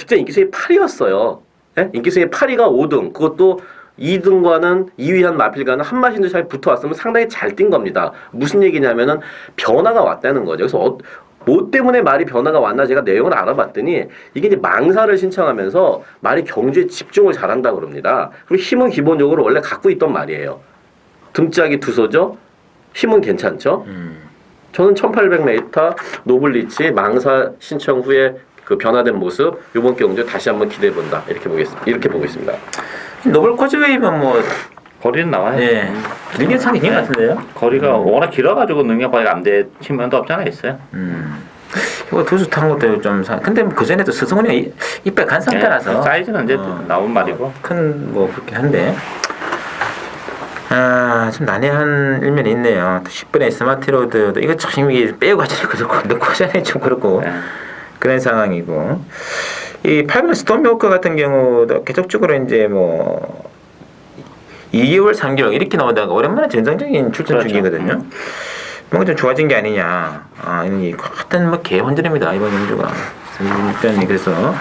인기수위 8위였어요. 네? 인기수위 8위가 5등 그것도 2등과는 2위 한 마필과는 한 마신도 차이 붙어왔으면 상당히 잘 뛴 겁니다. 무슨 얘기냐면은 변화가 왔다는 거죠. 그래서 뭐 때문에 말이 변화가 왔나 제가 내용을 알아봤더니 이게 이제 망사를 신청하면서 말이 경주에 집중을 잘한다 그럽니다. 그리고 힘은 기본적으로 원래 갖고 있던 말이에요. 등짝이 두서죠. 힘은 괜찮죠. 저는 1800m 노블리치 망사 신청 후에 그 변화된 모습 이번 경주 다시 한번 기대해 본다 이렇게 보고 있습니다. 노블 코즈웨이면 뭐 거리는 나와요. 예, 길게 상이 같은데요. 거리가 워낙 길어가지고 능력 발휘가 안 돼 측면도 없지 않아 있어요. 이거 투수 탄 것도 좀 근데 그 전에도 서승훈이 이빨 간 상태라서 사이즈는 이제 나온 말이고 큰 뭐 그렇긴 한데 좀 난해한 일면이 있네요. 또 10번의 스마트로드도 이거 참 이게 빼고 하자니 그렇고 넣고 하자니 좀 그렇고 그런 상황이고 이 8번 스톰워커 같은 경우도 계속적으로 이제 뭐 2개월, 3개월 이렇게 나오다가 오랜만에 정상적인 출전 그렇죠. 중이거든요. 뭔가 좀 좋아진 게 아니냐. 이런 같은 뭐 개혼전입니다. 이번 경주가. 그래서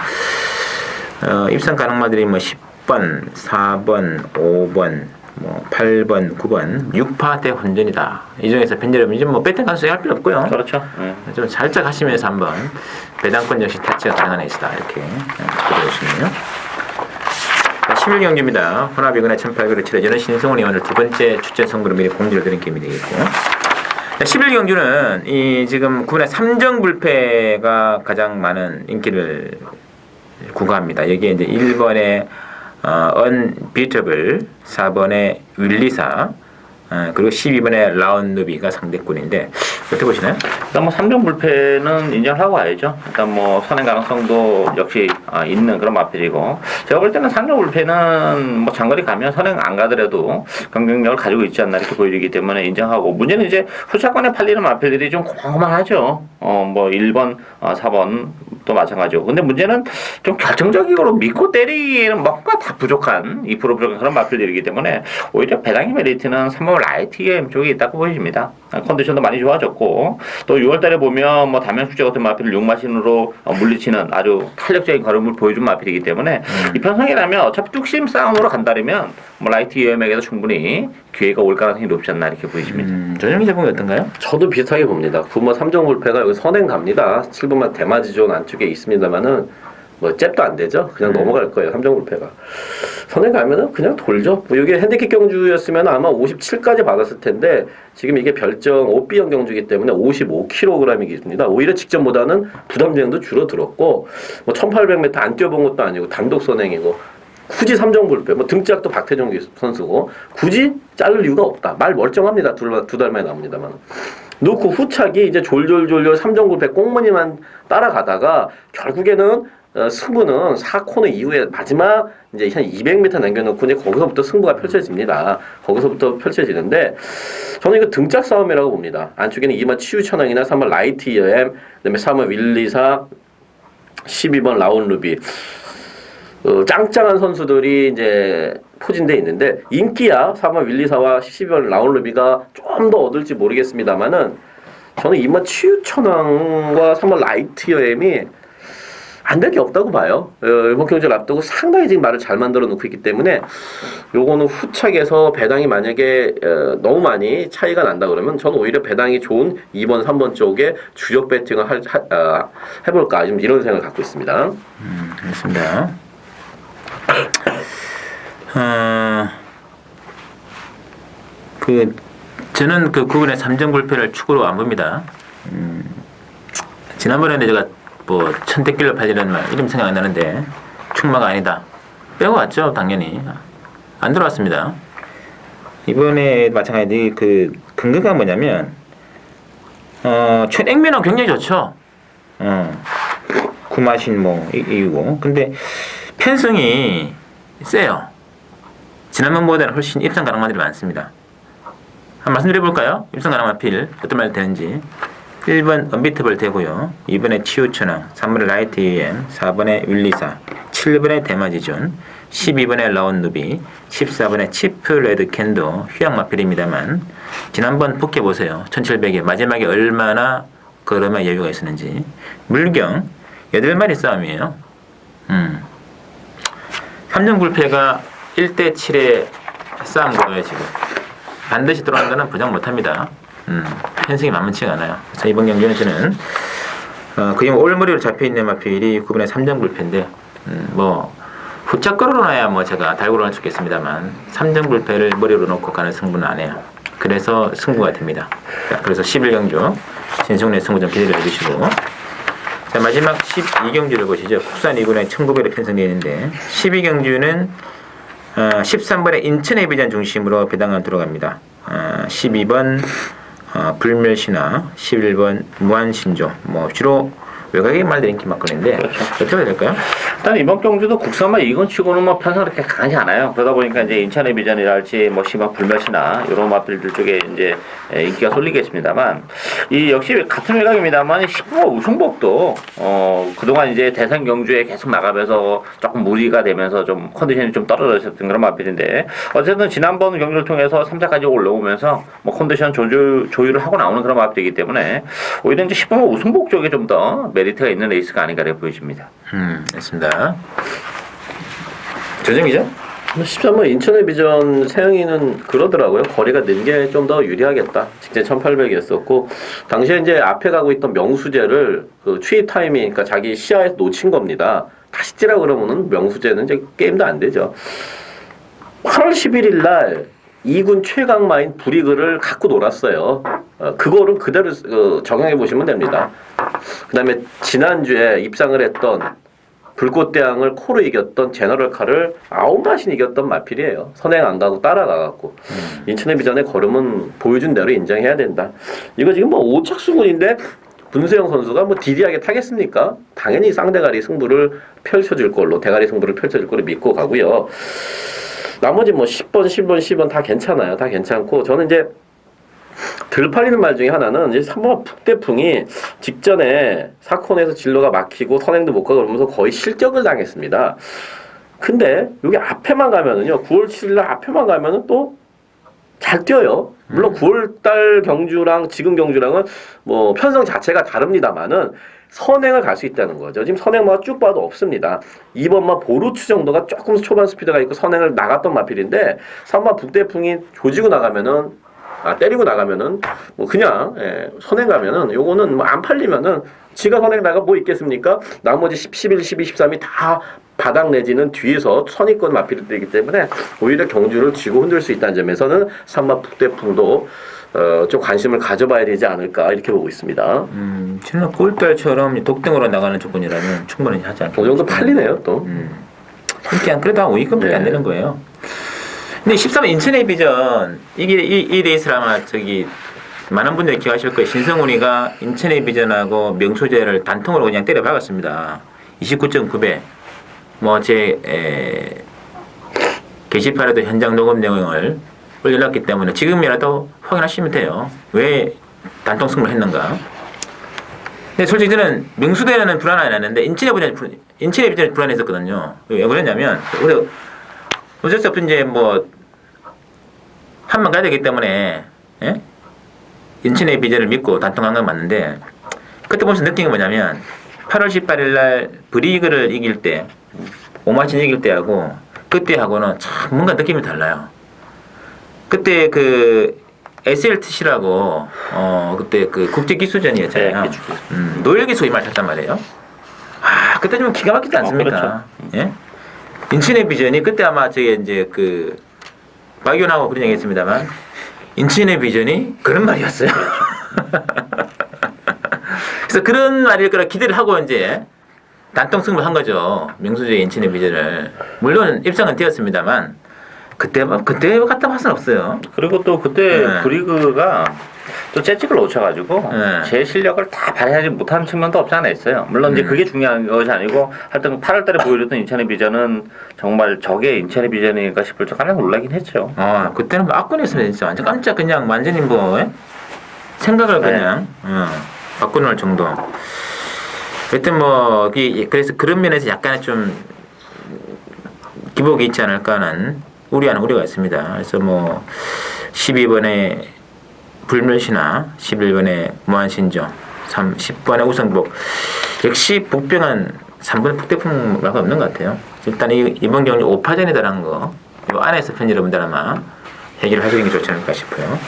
입상 가능마들이 뭐 10번, 4번, 5번, 뭐 8번, 9번, 6파 대 혼전이다. 이 중에서 팬여러분 이제 뭐 배팅 가능성이 할 필요 없고요. 그렇죠. 좀 살짝 하시면서 한번 배당권 역시 타치가 가능한 에이스다 이렇게 보여주시네요. 11경주입니다. 혼합이거나 1800으로 치러지는 신승훈 의원을 두 번째 출전 선거로 미리 공지를 드린 게임이 되겠고 11경주는 이 지금 9분의 3정 불패가 가장 많은 인기를 구가합니다. 여기에 이제 1번에 언비터블, 4번에 윌리사, 그리고 12번에 라운누비가 상대권인데 어떻게 보시나요? 일단 뭐 3종 불패는 인정을 하고 와야죠. 일단 뭐 선행 가능성도 역시 있는 그런 마필이고 제가 볼 때는 3종 불패는 뭐 장거리 가면 선행 안 가더라도 경쟁력을 가지고 있지 않나 이렇게 보여지기 때문에 인정하고 문제는 이제 후차권에 팔리는 마필들이 좀 고만고만하죠. 뭐 1번, 4번 또 마찬가지고 근데 문제는 좀 결정적으로 믿고 때리기에는 뭔가 다 부족한 2% 부족한 그런 마필들이기 때문에 오히려 배당의 메리트는 3번 라이트게임 쪽에 있다고 보여집니다. 컨디션도 많이 좋아졌고 또 6월달에 보면 뭐 담양축제 같은 마필을 6마신으로 물리치는 아주 탄력적인 걸음을 보여준 마필이기 때문에 이 편성이라면 어차피 뚝심 싸움으로 간다면 뭐 라이트 EM에게도 충분히 기회가 올 가능성이 높지 않나 이렇게 보여집니다. 조정희 제봉이 어떤가요? 저도 비슷하게 봅니다. 9번 3정 불패가 여기 선행 갑니다. 7번만 대마지존 안쪽에 있습니다만은 뭐 잽도 안 되죠. 그냥 넘어갈 거예요. 3정 불패가. 선행 가면은 그냥 돌죠. 뭐 이게 핸디캡 경주였으면 아마 57까지 받았을 텐데 지금 이게 별정 OB형 경주이기 때문에 55kg이 기준이다. 오히려 직전보다는 부담되는도 줄어들었고 뭐 1800m 안 뛰어본 것도 아니고 단독 선행이고 굳이 3종 불패 뭐 등짝도 박태종 선수고 굳이 자를 이유가 없다. 말 멀쩡합니다. 두 달 만에 나옵니다만. 놓고 후착이 이제 졸졸졸졸 3종 불패 꽁무니만 따라가다가 결국에는 승부는 4코너 이후에 마지막 이제 한 200m 남겨놓고 이제 거기서부터 승부가 펼쳐집니다. 거기서부터 펼쳐지는데 저는 이거 등짝 싸움이라고 봅니다. 안쪽에는 2번 치유천왕이나 3번 라이트 이어엠, 그다음에 3번 윌리사, 12번 라온 루비. 짱짱한 선수들이 이제 포진돼 있는데 인기야 4번 윌리사와 12번 라온 루비가 좀 더 얻을지 모르겠습니다만은 저는 2번 치유천왕과 3번 라이트 이어엠이 안 될 게 없다고 봐요. 이번 경주를 앞두고 상당히 지금 말을 잘 만들어 놓고 있기 때문에 요거는 후착에서 배당이 만약에 너무 많이 차이가 난다 그러면 저는 오히려 배당이 좋은 2번, 3번 쪽에 주력 배팅을 해볼까 지금 이런 생각을 갖고 있습니다. 알겠습니다. 저는 그 구분의 3점 불패를 축으로 안 봅니다. 지난번에는 제가 뭐 천대길로 팔리는 말 이름 생각 안 나는데 충마가 아니다 빼고 왔죠. 당연히 안 들어왔습니다. 이번에 마찬가지 그 근거가 뭐냐면 최냉면은 굉장히 좋죠. 구마신 뭐 이고 근데 편성이 세요. 지난번보다는 훨씬 입상 가능한 들이 많습니다. 한번 말씀드려 볼까요? 입상 가능한 필 어떤 말 되는지. 1번 언비트블 되고요. 2번에 치유천왕, 3번에 라이트 EM, 4번에 윌리사, 7번에 대마지존, 12번에 라온 누비, 14번에 치프 레드 캔도 휴양마필입니다만 지난번 복귀 보세요. 1700에 마지막에 얼마나 걸음의 여유가 있었는지. 물경 8마리 싸움이에요. 3점 불패가 1대7의 싸움 구도에 지금 반드시 들어간다는 보장 못합니다. 편승이 만만치가 않아요. 그래서 이번 경기는 저는 그냥 올머리로 잡혀있는 마필이 9분의 3점 불패인데 뭐 후착거리로 놔야 뭐 제가 달고로 할 수 있겠습니다만 3점 불패를 머리로 놓고 가는 승부는 안 해요. 그래서 승부가 됩니다. 자, 그래서 11경주 진성래 승부 좀 기대를 해주시고 자, 마지막 12경주를 보시죠. 국산 2군에 1900에 편성되어 있는데 12경주는 13번에 인천의 비전 중심으로 배당은 들어갑니다. 12번 불멸신화, 11번 무한신조, 뭐 주로 외곽의 말들이 인기 막걸리인데 그렇죠. 어떻게 해야 될까요? 일단 이번 경주도 국산만 이건 치고는 뭐 편성이 그렇게 강하지 않아요. 그러다 보니까 이제 인천의 비전이랄지 뭐 시막 불멸시나 이런 마필들 쪽에 이제 인기가 쏠리겠습니다만 이 역시 같은 외곽입니다만 19호 우승복도 그동안 이제 대선 경주에 계속 나가면서 조금 무리가 되면서 좀 컨디션이 좀 떨어졌었던 그런 마필인데 어쨌든 지난번 경주를 통해서 3차까지 올라오면서 뭐 컨디션 조율을 하고 나오는 그런 마필이기 때문에 오히려 이제 15호 우승복 쪽에 좀 더 메리트가 있는 레이스가 아닌가 보여집니다. 됐습니다. 조정이죠? 13번 인천의 비전 세영이는 그러더라고요. 거리가 는 게 좀 더 유리하겠다. 직전 1800이었었고 당시에 이제 앞에 가고 있던 명수제를 그 추이 타이밍 그러니까 자기 시야에서 놓친 겁니다. 다시 뛰라 그러면은 명수제는 이제 게임도 안 되죠. 8월 11일 날 2군 최강마인 브리그를 갖고 놀았어요. 그거를 그대로 적용해 보시면 됩니다. 그 다음에 지난주에 입상을 했던 불꽃대왕을 코로 이겼던 제너럴카를 아웃마신 이겼던 마필이에요. 선행 안 가고 따라가갖고 인천의 비전의 걸음은 보여준 대로 인정해야 된다. 이거 지금 뭐 5착 수군인데 분수영 선수가 뭐 디디하게 타겠습니까? 당연히 쌍대가리 승부를 펼쳐줄 걸로 대가리 승부를 펼쳐줄 걸로 믿고 가고요. 나머지 뭐 10번, 10번, 10번 다 괜찮아요. 다 괜찮고 저는 이제 들 팔리는 말 중에 하나는 이제 3번 북대풍이 직전에 사콘에서 진로가 막히고 선행도 못 가고 그러면서 거의 실격을 당했습니다. 근데 여기 앞에만 가면은요 9월 7일 날 앞에만 가면은 또 잘 뛰어요. 물론 9월달 경주랑 지금 경주랑은 뭐 편성 자체가 다릅니다만은 선행을 갈 수 있다는 거죠. 지금 선행마가 쭉 봐도 없습니다. 2번마 보루츠 정도가 조금 초반 스피드가 있고 선행을 나갔던 마필인데 3번 북대풍이 조지고 나가면은 때리고 나가면은 뭐 그냥 선행 가면은 요거는 뭐 안 팔리면은 지가 선행 나가 뭐 있겠습니까? 나머지 10, 11, 12, 13이 다 바닥 내지는 뒤에서 선입권 마필이 되기 때문에 오히려 경주를 쥐고 흔들 수 있다는 점에서는 산마 북대풍도 좀 관심을 가져봐야 되지 않을까 이렇게 보고 있습니다. 저는 9월달처럼 독등으로 나가는 조건이라면 충분히 하지 않겠습니까? 어느 정도 팔리네요 또. 그렇게 안 그래도 한 5위권밖에 안 되는 거예요. 근데 13번 인천의 비전 이게 이 레이스를 아마 많은 분들이 기억하실 거예요. 신성훈이가 인천의 비전하고 명소재를 단통으로 그냥 때려 박았습니다. 29.9배. 뭐 제 게시판에도 현장 녹음 내용을 올려놨기 때문에 지금이라도 확인하시면 돼요. 왜 단통 승부를 했는가? 근데 솔직히 저는 명수대는 불안 안 했는데 인천의 비전이 불안했었거든요. 왜 그랬냐면 그래서 어쩔 수 없이 이제 뭐 한 번 가야 되기 때문에 예? 인천의 비전을 믿고 단통한 건 맞는데 그때 보면서 느낀 게 뭐냐면 8월 18일 날 브리그를 이길 때 오마신 이길 때하고 그때하고는 참 뭔가 느낌이 달라요. 그때 그 SLTC라고 그때 그 국제기수전이었잖아요. 네, 노열기수 이 말 탔단 말이에요. 아 그때 좀 기가 막히지 않습니까? 그렇죠. 예? 인천의 비전이 그때 아마 저게 이제 그 박연하고 그런 얘기했습니다만 인천의 비전이 그런 말이었어요. 그래서 그런 말일 거라 기대를 하고 이제 단통 승부를 한 거죠. 명수조의 인천의 비전을 물론 입상은 되었습니다만 그때 갖다 봐서는 없어요. 그리고 또 그때 네. 브리그가 또 재직을 놓쳐가지고 네. 제 실력을 다 발휘하지 못하는 측면도 없지 않아 있어요. 물론 이제 그게 중요한 것이 아니고 하여튼 8월달에 보여줬던 인천의 비전은 정말 저게 인천의 비전인가 싶을 줄 깜짝 놀라긴 했죠. 그때는 뭐 악권이었어요. 진짜 완전 깜짝 그냥 완전히 뭐 생각을 그냥 바꿔놓을 정도. 하여튼 뭐 그래서 그런 면에서 약간의 좀 기복이 있지 않을까 하는 우려하는 우려가 있습니다. 그래서 뭐 12번에 불멸신화, 11번에 무한신조, 10번에 우성복. 역시 복병은 3번 북대풍 말고 없는 것 같아요. 일단 이번 경기 5파전이다라는 거, 이 안에서 팬 여러분들 아마 해결을 하시는 게 좋지 않을까 싶어요.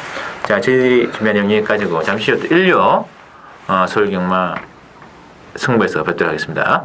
자, 저희들이 준비한 내용 여기까지고 잠시 후 또 1료 서울경마 승부에서 뵙도록 하겠습니다.